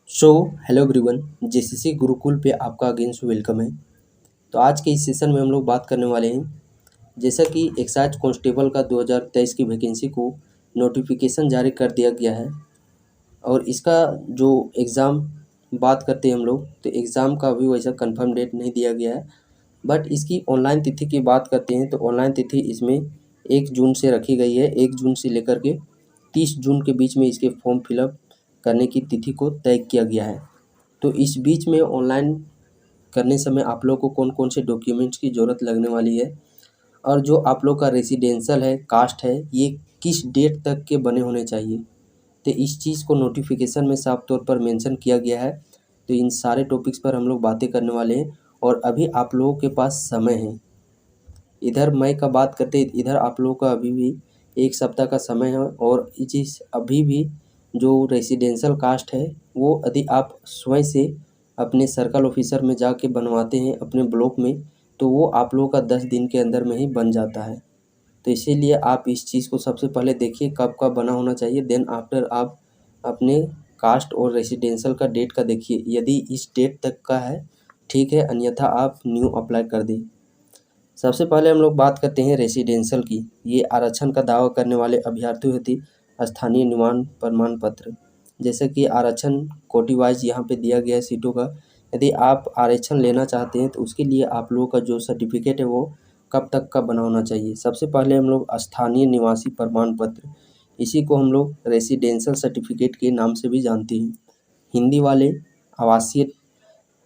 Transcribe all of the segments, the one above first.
So hello everyone, JCC Gurukul पे आपका again से वेलकम है। तो आज के इस सेशन में हम लोग बात करने वाले हैं, जैसा कि एक्साइज कांस्टेबल का 2023 की वैकेंसी को नोटिफिकेशन जारी कर दिया गया है और इसका जो एग्ज़ाम बात करते हैं हम लोग, तो एग्ज़ाम का अभी वैसा कंफर्म डेट नहीं दिया गया है। बट इसकी ऑनलाइन तिथि की बात करते हैं तो ऑनलाइन तिथि इसमें 1 जून से रखी गई है। 1 जून से लेकर के 30 जून के बीच में इसके फॉर्म फिलअप करने की तिथि को तय किया गया है। तो इस बीच में ऑनलाइन करने समय आप लोग को कौन कौन से डॉक्यूमेंट्स की ज़रूरत लगने वाली है और जो आप लोग का रेसिडेंशियल है, कास्ट है, ये किस डेट तक के बने होने चाहिए, तो इस चीज़ को नोटिफिकेशन में साफ तौर पर मेंशन किया गया है। तो इन सारे टॉपिक्स पर हम लोग बातें करने वाले हैं और अभी आप लोगों के पास समय है। इधर मई का बात करते इधर आप लोगों का अभी भी 1 सप्ताह का समय है और ये चीज़ अभी भी जो रेसिडेंशियल कास्ट है वो यदि आप स्वयं से अपने सर्कल ऑफिसर में जाके बनवाते हैं अपने ब्लॉक में, तो वो आप लोगों का 10 दिन के अंदर में ही बन जाता है। तो इसीलिए आप इस चीज़ को सबसे पहले देखिए कब का बना होना चाहिए, देन आफ्टर आप अपने कास्ट और रेसिडेंशियल का डेट का देखिए। यदि इस डेट तक का है ठीक है, अन्यथा आप न्यू अप्लाई कर दें। सबसे पहले हम लोग बात करते हैं रेसिडेंशियल की। ये आरक्षण का दावा करने वाले अभ्यर्थियों हेतु स्थानीय निवास प्रमाण पत्र, जैसे कि आरक्षण कोटि वाइज यहाँ पे दिया गया है सीटों का। यदि आप आरक्षण लेना चाहते हैं तो उसके लिए आप लोगों का जो सर्टिफिकेट है वो कब तक का बना होना चाहिए। सबसे पहले हम लोग स्थानीय निवासी प्रमाण पत्र, इसी को हम लोग रेसिडेंशियल सर्टिफिकेट के नाम से भी जानते हैं। हिंदी वाले आवासीय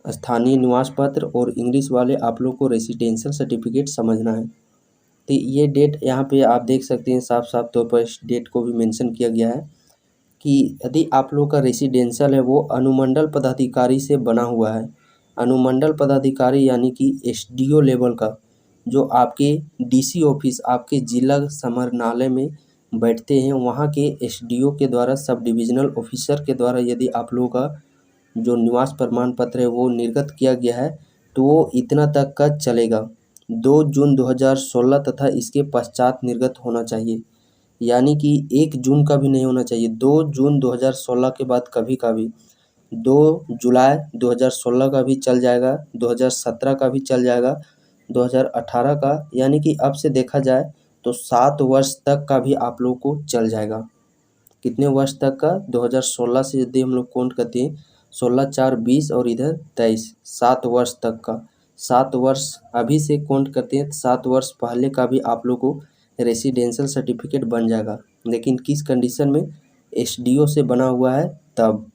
स्थानीय निवास पत्र और इंग्लिश वाले आप लोग को रेसिडेंशियल सर्टिफिकेट समझना है। तो ये डेट यहाँ पे आप देख सकते हैं, साफ साफ तौर पर इस डेट को भी मेंशन किया गया है कि यदि आप लोग का रेसिडेंशियल है वो अनुमंडल पदाधिकारी से बना हुआ है। अनुमंडल पदाधिकारी यानी कि एसडीओ लेवल का, जो आपके डीसी ऑफिस आपके जिला समाहरणालय में बैठते हैं, वहाँ के एसडीओ के द्वारा, सब डिविजनल ऑफिसर के द्वारा यदि आप लोगों का जो निवास प्रमाण पत्र है वो निर्गत किया गया है तो वो इतना तक का चलेगा। 2 जून 2016 तथा इसके पश्चात निर्गत होना चाहिए, यानी कि 1 जून का भी नहीं होना चाहिए। 2 जून 2016 के बाद कभी का भी, 2 जुलाई 2016 का भी चल जाएगा, 2017 का भी चल जाएगा, 2018 का, यानी कि अब से देखा जाए तो 7 वर्ष तक का भी आप लोग को चल जाएगा। कितने वर्ष तक का? 2016 से यदि हम लोग काउंट करते हैं, 16 4 20 और इधर 23, 7 वर्ष तक का। 7 वर्ष अभी से काउंट करते हैं तो 7 वर्ष पहले का भी आप लोग को रेसिडेंशियल सर्टिफिकेट बन जाएगा, लेकिन किस कंडीशन में? एसडीओ से बना हुआ है तब।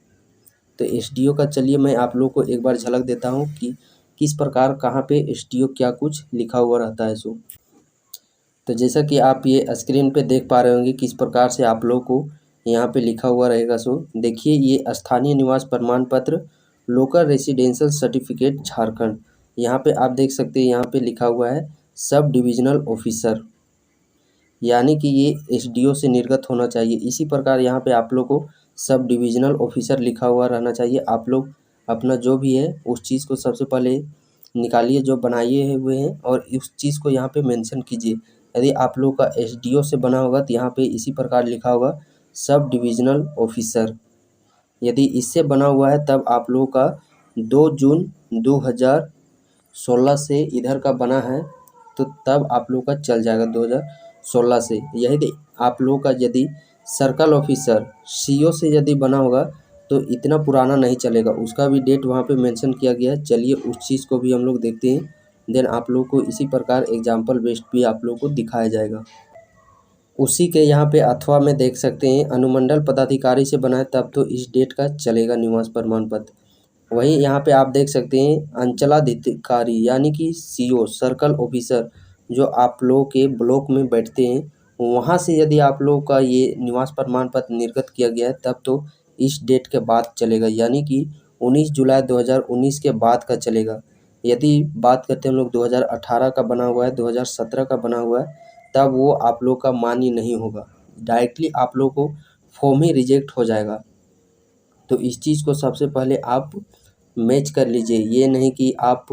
तो एसडीओ का चलिए मैं आप लोग को एक बार झलक देता हूँ कि किस प्रकार कहाँ पे एसडीओ क्या कुछ लिखा हुआ रहता है। सो तो जैसा कि आप ये स्क्रीन पे देख पा रहे होंगे किस प्रकार से आप लोग को यहाँ पे लिखा हुआ रहेगा। सो देखिए, ये स्थानीय निवास प्रमाण पत्र लोकल रेसिडेंशियल सर्टिफिकेट झारखंड, यहाँ पे आप देख सकते हैं, यहाँ पे लिखा हुआ है सब डिविजनल ऑफिसर, यानी कि ये एसडीओ से निर्गत होना चाहिए। इसी प्रकार यहाँ पे आप लोग को सब डिविजनल ऑफिसर लिखा हुआ रहना चाहिए। आप लोग अपना जो भी है उस चीज़ को सबसे पहले निकालिए जो बनाए हुए हैं और उस चीज़ को यहाँ पे मेंशन कीजिए। यदि आप लोग का एसडीओ से बना होगा तो यहाँ पे इसी प्रकार लिखा होगा सब डिविजनल ऑफिसर। यदि इससे बना हुआ है तब आप लोगों का 2 जून 2016 से इधर का बना है तो तब आप लोग का चल जाएगा 2016 से। यदि आप लोग का यदि सर्कल ऑफिसर सीओ से यदि बना होगा तो इतना पुराना नहीं चलेगा, उसका भी डेट वहाँ पे मेंशन किया गया है। चलिए उस चीज़ को भी हम लोग देखते हैं, देन आप लोग को इसी प्रकार एग्जाम्पल बेस्ड भी आप लोग को दिखाया जाएगा। उसी के यहाँ पे अथवा में देख सकते हैं अनुमंडल पदाधिकारी से बना है तब तो इस डेट का चलेगा निवास प्रमाण पत्र। वहीं यहाँ पे आप देख सकते हैं अंचलाधिकारी यानी कि सीओ सर्कल ऑफिसर, जो आप लोगों के ब्लॉक में बैठते हैं, वहाँ से यदि आप लोगों का ये निवास प्रमाण पत्र निर्गत किया गया है तब तो इस डेट के बाद चलेगा, यानी कि 19 जुलाई 2019 के बाद का चलेगा। यदि बात करते हैं हम लोग 2018 का बना हुआ है, 2017 का बना हुआ है, तब वो आप लोग का मान्य नहीं होगा, डायरेक्टली आप लोग को फॉर्म ही रिजेक्ट हो जाएगा। तो इस चीज़ को सबसे पहले आप मैच कर लीजिए, ये नहीं कि आप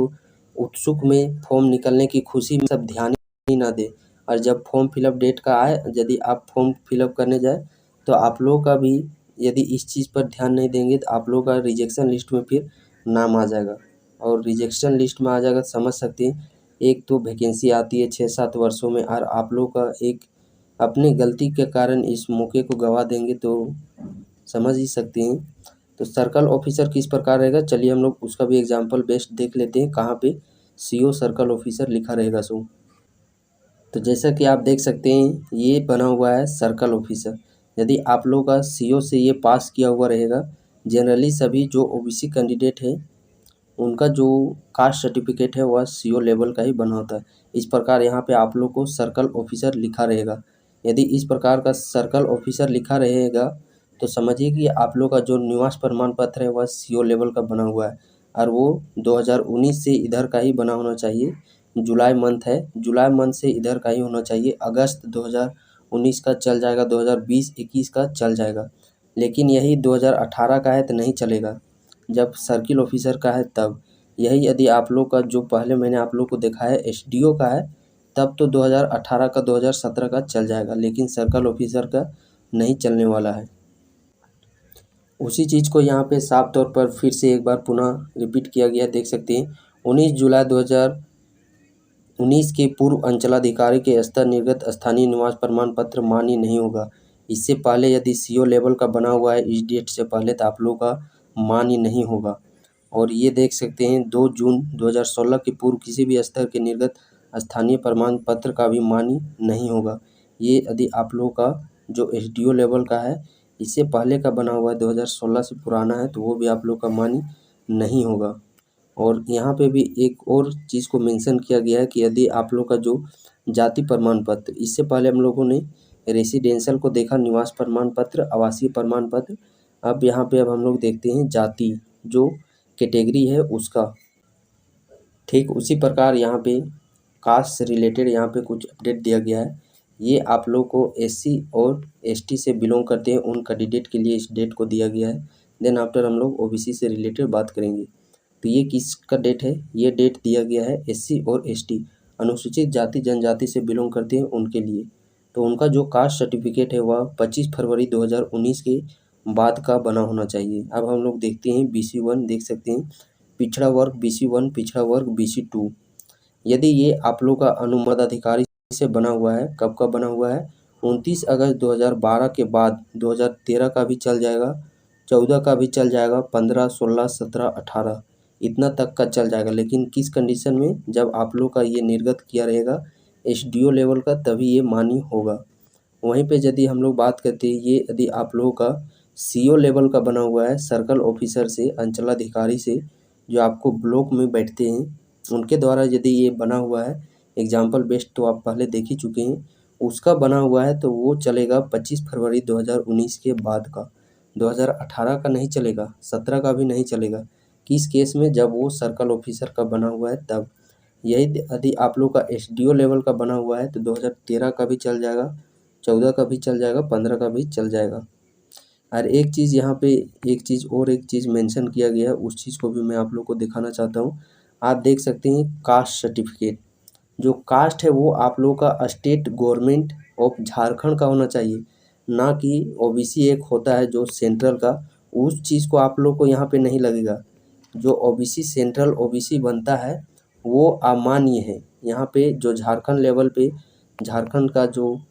उत्सुक में फॉर्म निकलने की खुशी में सब ध्यान ही ना दें और जब फॉर्म फिलअप डेट का आए यदि आप फॉर्म फिलअप करने जाए तो आप लोग का भी यदि इस चीज़ पर ध्यान नहीं देंगे तो आप लोगों का रिजेक्शन लिस्ट में फिर नाम आ जाएगा, और रिजेक्शन लिस्ट में आ जाएगा तो समझ सकते हैं एक तो वैकेंसी आती है 6-7 वर्षों में, और आप लोग का एक अपनी गलती के कारण इस मौके को गवा देंगे तो समझ ही सकते हैं। तो सर्कल ऑफिसर किस प्रकार रहेगा, चलिए हम लोग उसका भी एग्जाम्पल बेस्ट देख लेते हैं। कहाँ पे CO सर्कल ऑफिसर लिखा रहेगा सो, तो जैसा कि आप देख सकते हैं ये बना हुआ है सर्कल ऑफिसर। यदि आप लोग का CO से ये पास किया हुआ रहेगा, जनरली सभी जो OBC कैंडिडेट है उनका जो कास्ट सर्टिफिकेट है वह CO लेवल का ही बना होता है। इस प्रकार यहाँ पे आप लोग को सर्कल ऑफिसर लिखा रहेगा। यदि इस प्रकार का सर्कल ऑफिसर लिखा रहेगा तो समझिए कि आप लोग का जो निवास प्रमाण पत्र है वह CO लेवल का बना हुआ है, और वो 2019 से इधर का ही बना होना चाहिए। जुलाई मंथ है, जुलाई मंथ से इधर का ही होना चाहिए। अगस्त 2019 का चल जाएगा, 2020-21 का चल जाएगा, लेकिन यही 2018 का है तो नहीं चलेगा। जब सर्किल ऑफिसर का है तब यही, यदि आप लोग का जो पहले मैंने आप लोग को देखा है SDO का है तब तो 2018 का 2017 का चल जाएगा, लेकिन सर्कल ऑफिसर का नहीं चलने वाला है। उसी चीज़ को यहाँ पे साफ तौर पर फिर से एक बार पुनः रिपीट किया गया, देख सकते हैं 19 जुलाई 2019 के पूर्व अंचलाधिकारी के स्तर निर्गत स्थानीय निवास प्रमाण पत्र मान्य नहीं होगा। इससे पहले यदि CO लेवल का बना हुआ है इस डेट से पहले तो आप लोग का मान्य नहीं होगा। और ये देख सकते हैं 2 जून 2016 के पूर्व किसी भी स्तर के निर्गत स्थानीय प्रमाण पत्र का भी मान्य नहीं होगा। ये यदि आप लोग का जो SDO लेवल का है इससे पहले का बना हुआ है 2016 से पुराना है तो वो भी आप लोग का मान्य नहीं होगा। और यहाँ पे भी एक और चीज़ को मेंशन किया गया है कि यदि आप लोग का जो जाति प्रमाण पत्र, इससे पहले हम लोगों ने रेसिडेंशियल को देखा, निवास प्रमाण पत्र, आवासीय प्रमाण पत्र, अब यहाँ पे अब हम लोग देखते हैं जाति जो कैटेगरी है उसका। ठीक उसी प्रकार यहाँ पे कास्ट से रिलेटेड यहाँ पे कुछ अपडेट दिया गया है। ये आप लोग को SC और ST से बिलोंग करते हैं उन कैंडिडेट के लिए इस डेट को दिया गया है। देन आफ्टर हम लोग OBC से रिलेटेड बात करेंगे। तो ये किसका डेट है, ये डेट दिया गया है SC और ST अनुसूचित जाति जनजाति से बिलोंग करते हैं उनके लिए। तो उनका जो कास्ट सर्टिफिकेट है वह 25 फरवरी 2019 के बाद का बना होना चाहिए। अब हम लोग देखते हैं BC1, देख सकते हैं पिछड़ा वर्ग BC1, पिछड़ा वर्ग BC2। यदि ये आप लोग का अनुमोदन अधिकारी से बना हुआ है, कब का बना हुआ है 29 अगस्त 2012 के बाद 2013 का भी चल जाएगा, 14 का भी चल जाएगा, 15, 16, 17, 18 इतना तक का चल जाएगा। लेकिन किस कंडीशन में, जब आप लोग का ये निर्गत किया रहेगा SDO लेवल का तभी ये मान्य होगा। वहीं पे यदि हम लोग बात करते हैं ये यदि आप लोगों का CO लेवल का बना हुआ है सर्कल ऑफिसर से, अंचलाधिकारी से, जो आपको ब्लॉक में बैठते हैं उनके द्वारा यदि ये बना हुआ है, एग्जाम्पल बेस्ड तो आप पहले देख ही चुके हैं, उसका बना हुआ है तो वो चलेगा 25 फरवरी 2019 के बाद का, 2018 का नहीं चलेगा, 17 का भी नहीं चलेगा। किस केस में, जब वो सर्कल ऑफिसर का बना हुआ है तब। यही यदि आप लोग का SDO लेवल का बना हुआ है तो 2013 का भी चल जाएगा, 14 का भी चल जाएगा, 15 का भी चल जाएगा। और एक चीज़ यहाँ पे एक चीज़ मेंशन किया गया है, उस चीज़ को भी मैं आप लोग को दिखाना चाहता हूँ। आप देख सकते हैं कास्ट सर्टिफिकेट, जो कास्ट है वो आप लोग का स्टेट गवर्नमेंट ऑफ झारखंड का होना चाहिए, ना कि OBC एक होता है जो सेंट्रल का, उस चीज़ को आप लोग को यहाँ पे नहीं लगेगा। जो OBC सेंट्रल OBC बनता है वो अमान्य है। यहाँ पे जो झारखंड लेवल पे झारखंड का जो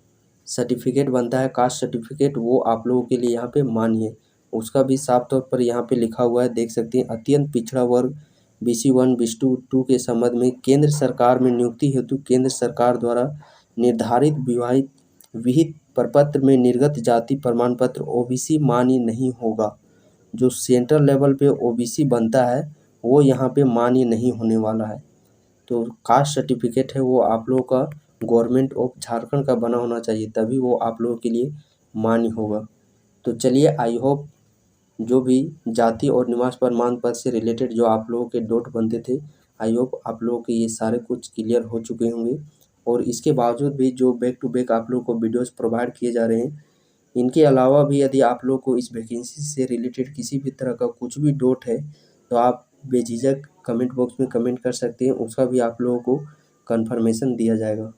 सर्टिफिकेट बनता है कास्ट सर्टिफिकेट, वो आप लोगों के लिए यहाँ पे मान्य है। उसका भी साफ तौर पर यहाँ पे लिखा हुआ है, देख सकते हैं अत्यंत पिछड़ा वर्ग BC1 BC2 के संबंध में केंद्र सरकार में नियुक्ति हेतु केंद्र सरकार द्वारा निर्धारित विहित प्रपत्र में निर्गत जाति प्रमाण पत्र OBC मान्य नहीं होगा। जो सेंट्रल लेवल पे OBC बनता है वो यहाँ पे मान्य नहीं होने वाला है। तो कास्ट सर्टिफिकेट है वो आप लोगों का गवर्नमेंट ऑफ झारखंड का बना होना चाहिए, तभी वो आप लोगों के लिए मान्य होगा। तो चलिए, आई होप जो भी जाति और निवास प्रमाण पत्र से रिलेटेड जो आप लोगों के डाउट बनते थे, आई होप आप लोगों के ये सारे कुछ क्लियर हो चुके होंगे। और इसके बावजूद भी जो बैक टू बैक आप लोगों को वीडियोस प्रोवाइड किए जा रहे हैं, इनके अलावा भी यदि आप लोग को इस वैकेंसी से रिलेटेड किसी भी तरह का कुछ भी डाउट है तो आप बेझिझक कमेंट बॉक्स में कमेंट कर सकते हैं, उसका भी आप लोगों को कन्फर्मेशन दिया जाएगा।